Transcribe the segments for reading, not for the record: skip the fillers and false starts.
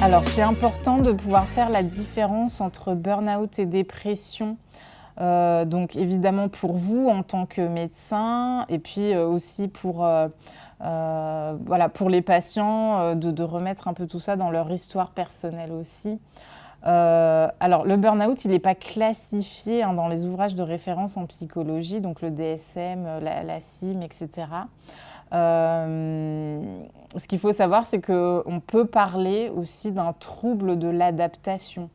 Alors, c'est important de pouvoir faire la différence entre burn-out et dépression. Donc, évidemment, pour vous en tant que médecin, et puis aussi pour les patients, de remettre un peu tout ça dans leur histoire personnelle aussi. Alors, le burn-out, il n'est pas classifié dans les ouvrages de référence en psychologie, donc le DSM, la CIM, etc. Ce qu'il faut savoir, c'est qu'on peut parler aussi d'un trouble de l'adaptation.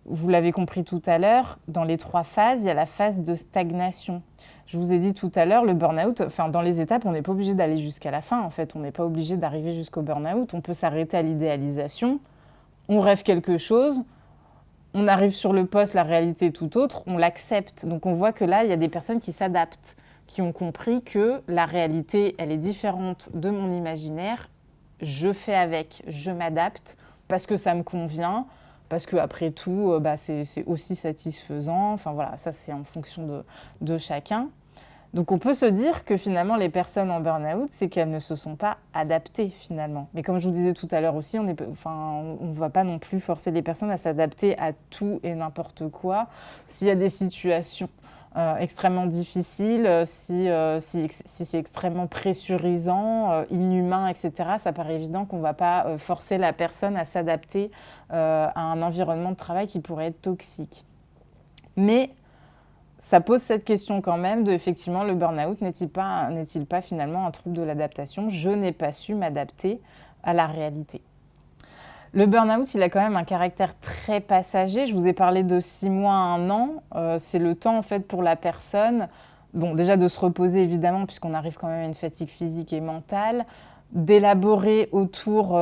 Vous l'avez compris tout à l'heure, dans les 3 phases, il y a la phase de stagnation. Je vous ai dit tout à l'heure, le burn-out, dans les étapes, on n'est pas obligé d'aller jusqu'à la fin. En fait, on n'est pas obligé d'arriver jusqu'au burn-out. On peut s'arrêter à l'idéalisation. On rêve quelque chose. On arrive sur le poste, la réalité est tout autre. On l'accepte. Donc, on voit que là, il y a des personnes qui s'adaptent, qui ont compris que la réalité, elle est différente de mon imaginaire. Je fais avec, je m'adapte parce que ça me convient, parce qu'après tout, c'est aussi satisfaisant. Enfin voilà, ça c'est en fonction de chacun. Donc on peut se dire que finalement les personnes en burn-out, c'est qu'elles ne se sont pas adaptées finalement. Mais comme je vous disais tout à l'heure aussi, on ne va pas non plus forcer les personnes à s'adapter à tout et n'importe quoi. S'il y a des situations extrêmement difficiles, si c'est extrêmement pressurisant, inhumain, etc., ça paraît évident qu'on ne va pas forcer la personne à s'adapter à un environnement de travail qui pourrait être toxique. Mais ça pose cette question quand même de, effectivement, le burn-out n'est-il pas finalement un trouble de l'adaptation ? Je n'ai pas su m'adapter à la réalité. Le burn-out, il a quand même un caractère très passager. Je vous ai parlé de 6 mois à 1 an. C'est le temps, en fait, pour la personne, bon, déjà de se reposer, évidemment, puisqu'on arrive quand même à une fatigue physique et mentale, d'élaborer autour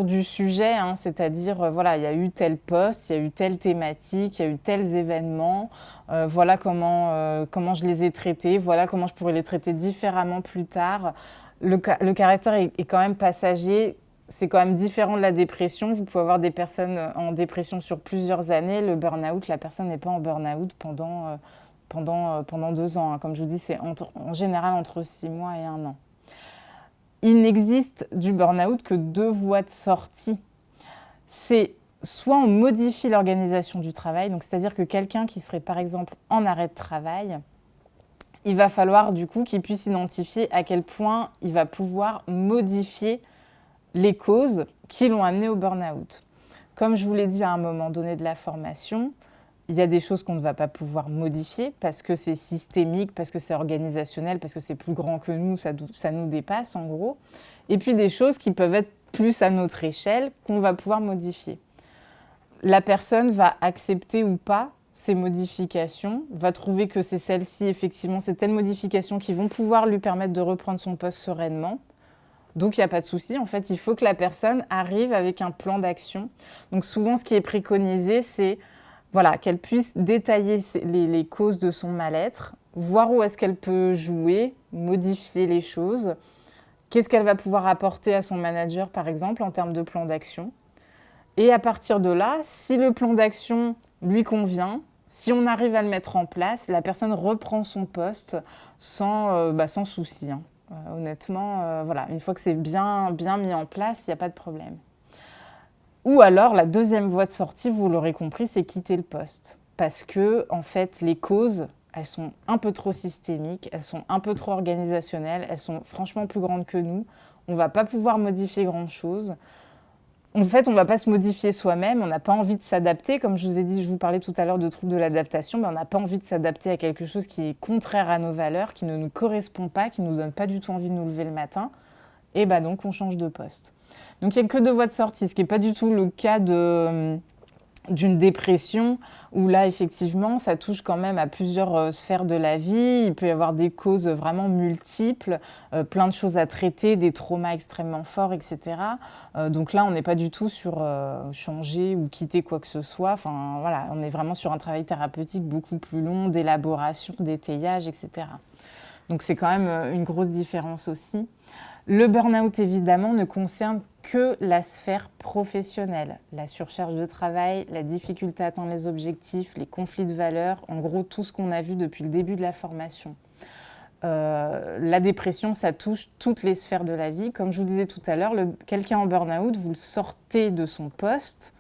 du sujet, c'est-à-dire, voilà, il y a eu tel poste, il y a eu telle thématique, il y a eu tels événements, voilà comment je les ai traités, voilà comment je pourrais les traiter différemment plus tard. Le caractère est quand même passager. C'est quand même différent de la dépression. Vous pouvez avoir des personnes en dépression sur plusieurs années. Le burn-out, la personne n'est pas en burn-out pendant 2 ans. Comme je vous dis, c'est en général entre 6 mois et 1 an. Il n'existe du burn-out que 2 voies de sortie. C'est soit on modifie l'organisation du travail, donc c'est-à-dire que quelqu'un qui serait par exemple en arrêt de travail, il va falloir du coup qu'il puisse identifier à quel point il va pouvoir modifier les causes qui l'ont amené au burn-out. Comme je vous l'ai dit à un moment donné de la formation, il y a des choses qu'on ne va pas pouvoir modifier parce que c'est systémique, parce que c'est organisationnel, parce que c'est plus grand que nous, ça nous dépasse en gros. Et puis des choses qui peuvent être plus à notre échelle qu'on va pouvoir modifier. La personne va accepter ou pas ces modifications, va trouver que c'est celles-ci, effectivement, c'est telles modifications qui vont pouvoir lui permettre de reprendre son poste sereinement. Donc, il n'y a pas de souci. En fait, il faut que la personne arrive avec un plan d'action. Donc, souvent, ce qui est préconisé, c'est qu'elle puisse détailler les causes de son mal-être, voir où est-ce qu'elle peut jouer, modifier les choses, qu'est-ce qu'elle va pouvoir apporter à son manager, par exemple, en termes de plan d'action. Et à partir de là, si le plan d'action lui convient, si on arrive à le mettre en place, la personne reprend son poste sans souci. Honnêtement, une fois que c'est bien mis en place, il n'y a pas de problème. Ou alors, la deuxième voie de sortie, vous l'aurez compris, c'est quitter le poste. Parce que, en fait, les causes, elles sont un peu trop systémiques, elles sont un peu trop organisationnelles, elles sont franchement plus grandes que nous. On ne va pas pouvoir modifier grand-chose. En fait, on ne va pas se modifier soi-même, on n'a pas envie de s'adapter. Comme je vous ai dit, je vous parlais tout à l'heure de troubles de l'adaptation, on n'a pas envie de s'adapter à quelque chose qui est contraire à nos valeurs, qui ne nous correspond pas, qui ne nous donne pas du tout envie de nous lever le matin. Et donc, on change de poste. Donc, il n'y a que 2 voies de sortie, ce qui n'est pas du tout le cas d'une dépression, où là, effectivement, ça touche quand même à plusieurs sphères de la vie. Il peut y avoir des causes vraiment multiples, plein de choses à traiter, des traumas extrêmement forts, etc. Donc là, on n'est pas du tout sur changer ou quitter quoi que ce soit. Enfin, voilà, on est vraiment sur un travail thérapeutique beaucoup plus long, d'élaboration, d'étayage, etc. Donc c'est quand même une grosse différence aussi. Le burn-out, évidemment, ne concerne que la sphère professionnelle. La surcharge de travail, la difficulté à atteindre les objectifs, les conflits de valeurs, en gros tout ce qu'on a vu depuis le début de la formation. La dépression, ça touche toutes les sphères de la vie. Comme je vous disais tout à l'heure, quelqu'un en burn-out, vous le sortez de son poste,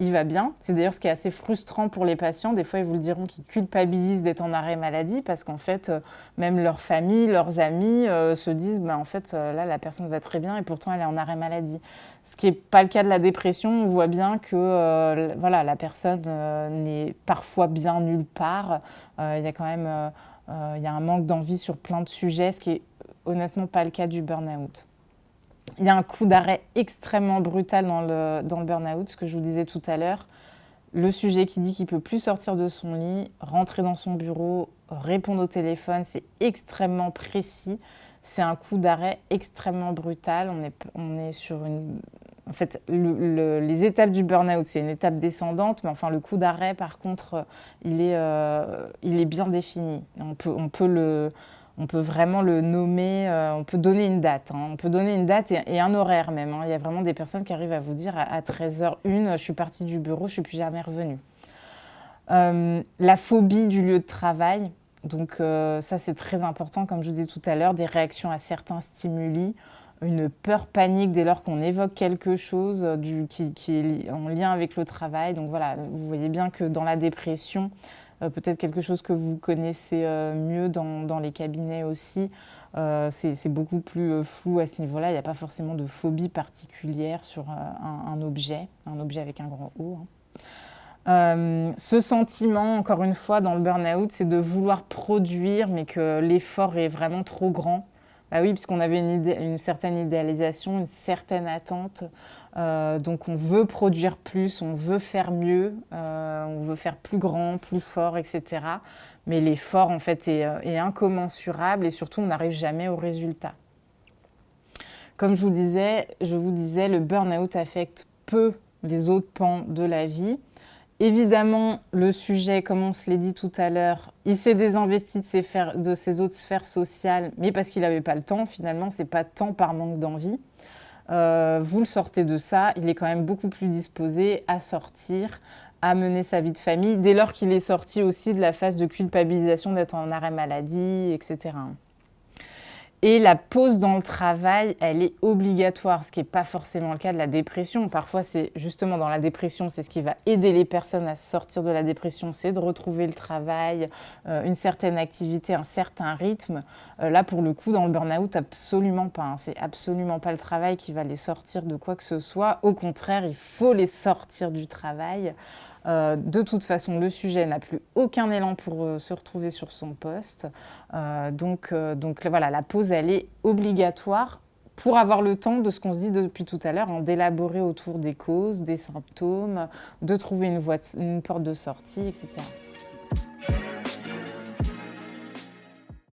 il va bien. C'est d'ailleurs ce qui est assez frustrant pour les patients. Des fois, ils vous le diront qu'ils culpabilisent d'être en arrêt maladie parce qu'en fait, même leur famille, leurs amis se disent en fait, là, la personne va très bien et pourtant, elle est en arrêt maladie. Ce qui n'est pas le cas de la dépression. On voit bien que voilà, la personne n'est parfois bien nulle part. Il y a quand même il y a un manque d'envie sur plein de sujets, ce qui est honnêtement pas le cas du burn-out. Il y a un coup d'arrêt extrêmement brutal dans le burn-out, ce que je vous disais tout à l'heure. Le sujet qui dit qu'il ne peut plus sortir de son lit, rentrer dans son bureau, répondre au téléphone, c'est extrêmement précis. C'est un coup d'arrêt extrêmement brutal. On est sur une... En fait, les étapes du burn-out, c'est une étape descendante, mais enfin, le coup d'arrêt, par contre, il est bien défini. On peut vraiment le nommer, on peut donner une date. On peut donner une date et un horaire même. Il y a vraiment des personnes qui arrivent à vous dire à 13h01, je suis partie du bureau, je ne suis plus jamais revenue. La phobie du lieu de travail. Donc ça, c'est très important, comme je vous disais tout à l'heure, des réactions à certains stimuli, une peur panique dès lors qu'on évoque quelque chose qui est en lien avec le travail. Donc voilà, vous voyez bien que dans la dépression, peut-être quelque chose que vous connaissez mieux dans les cabinets aussi, c'est beaucoup plus flou à ce niveau-là. Il n'y a pas forcément de phobie particulière sur un objet avec un grand O. Ce sentiment, encore une fois, dans le burn-out, c'est de vouloir produire, mais que l'effort est vraiment trop grand. Bah oui, puisqu'on avait une certaine idéalisation, une certaine attente. Donc on veut produire plus, on veut faire mieux, on veut faire plus grand, plus fort, etc. Mais l'effort, en fait, est incommensurable et surtout, on n'arrive jamais au résultat. Comme je vous disais, le burn-out affecte peu les autres pans de la vie. Évidemment, le sujet, comme on se l'est dit tout à l'heure, il s'est désinvesti de ses autres sphères sociales, mais parce qu'il n'avait pas le temps, finalement, ce n'est pas tant par manque d'envie. Vous le sortez de ça, il est quand même beaucoup plus disposé à sortir, à mener sa vie de famille, dès lors qu'il est sorti aussi de la phase de culpabilisation d'être en arrêt maladie, etc. Et la pause dans le travail, elle est obligatoire, ce qui n'est pas forcément le cas de la dépression. Parfois, c'est justement dans la dépression, c'est ce qui va aider les personnes à sortir de la dépression, c'est de retrouver le travail, une certaine activité, un certain rythme. Là, pour le coup, dans le burn-out, absolument pas. C'est absolument pas le travail qui va les sortir de quoi que ce soit. Au contraire, il faut les sortir du travail. De toute façon, le sujet n'a plus aucun élan pour se retrouver sur son poste. Donc voilà, la pause, elle est obligatoire pour avoir le temps de ce qu'on se dit depuis tout à l'heure, d'élaborer autour des causes, des symptômes, de trouver une porte de sortie, etc.